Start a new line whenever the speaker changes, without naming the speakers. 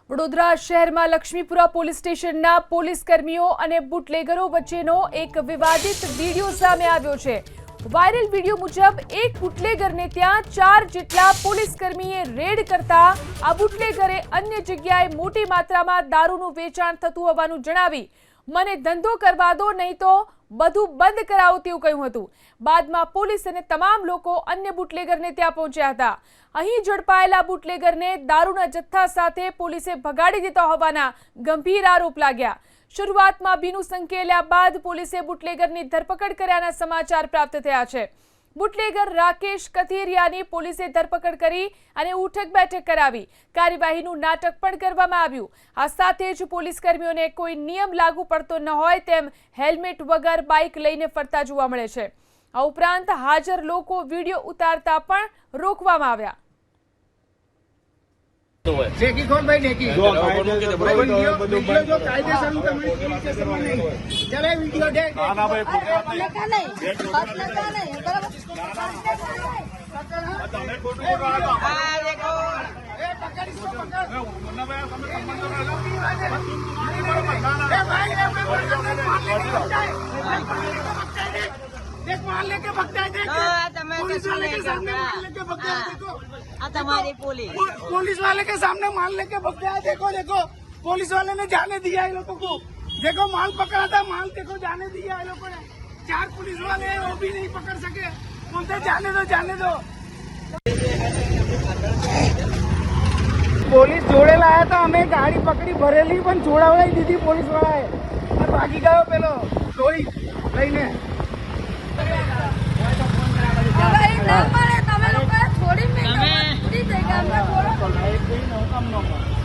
વડોદરા શહેરમાં લક્ષ્મીપુરા પોલીસ સ્ટેશનના પોલીસ કર્મીઓ અને બુટલેગરો વચ્ચેનો એક વિવાદિત વિડીયો સામે આવ્યો છે। વાયરલ વિડીયો મુજબ એક બુટલેગરને ત્યાં 4 જેટલા પોલીસ કર્મીએ રેડ કરતા આ બુટલેગરે અન્ય જગ્યાએ મોટી માત્રામાં દારૂનું વેચાણ થતું હોવાનું જણાવી મને ધંધો કરવા દો નહીં તો બધું બંધ કરાવો તેવું કહ્યું હતું। બાદમાં પોલીસ અને તમામ લોકો અન્ય બુટલેગરને ત્યાં પહોંચ્યા હતા। અહીં ઝડપાયેલા બુટલેગરને દારૂના જથ્થા સાથે પોલીસે ભગાડી દીધા હોવાના ગંભીર આરોપ લાગ્યા। શરૂઆતમાં ભીનું સંકેલ્યા બાદ પોલીસે બુટલેગરની ધરપકડ કર્યાના સમાચાર પ્રાપ્ત થયા છે। બુટલેગર રાકેશ કથિરિયાની પોલીસે ધરપકડ કરી અને ઉઠક બેઠક કરાવી। કાર્યવાહીનું નાટક પણ કરવામાં આવ્યું। આ સાથે જ પોલીસ કર્મીઓને કોઈ નિયમ લાગુ પડતો ન હોય તેમ હેલ્મેટ વગર બાઇક લઈને ફરતા જોવા મળે છે। આ ઉપરાંત હાજર લોકો વિડીયો ઉતારતા પણ રોકવામાં આવ્યા।
ઠેકી કોણ ભાઈ ઠેકી જો વિડિયો જો કાયદેસર હું તમને પોલીસ સ્ટેશનમાં નહીં ચલે વિડિયો દે ના ભાઈ લગા નહીં બસ લગા નહીં બરાબર તમે ખોટું બોલો આ દેખો એ પકડી સો પકડ મુન્ના ભાઈ તમે સંબંધ લો એ ભાઈ देख मार लेके भगता है देख पुलिस वाले के सामने मार लेके भगता है देखो
तुम्हारी
पुलिस वाले के सामने मार लेके भगता है देखो देखो पुलिस वाले ने जाने दिया है लोगों को देखो माल पकड़ा था माल देखो जाने दिया है लोगों ने 4 पुलिस वाले हैं वो भी नहीं पकड़ सके बोलते जाने दो पुलिस जोड़े लाया था हमें गाड़ी पकड़ी भरेली पण जोड़ावलाई दीदी पुलिस वाला है भागी गयो पेलो लोई लईने
તમે લોકો છોડી મેં પૂરી થઈ ગયા અમને બોલો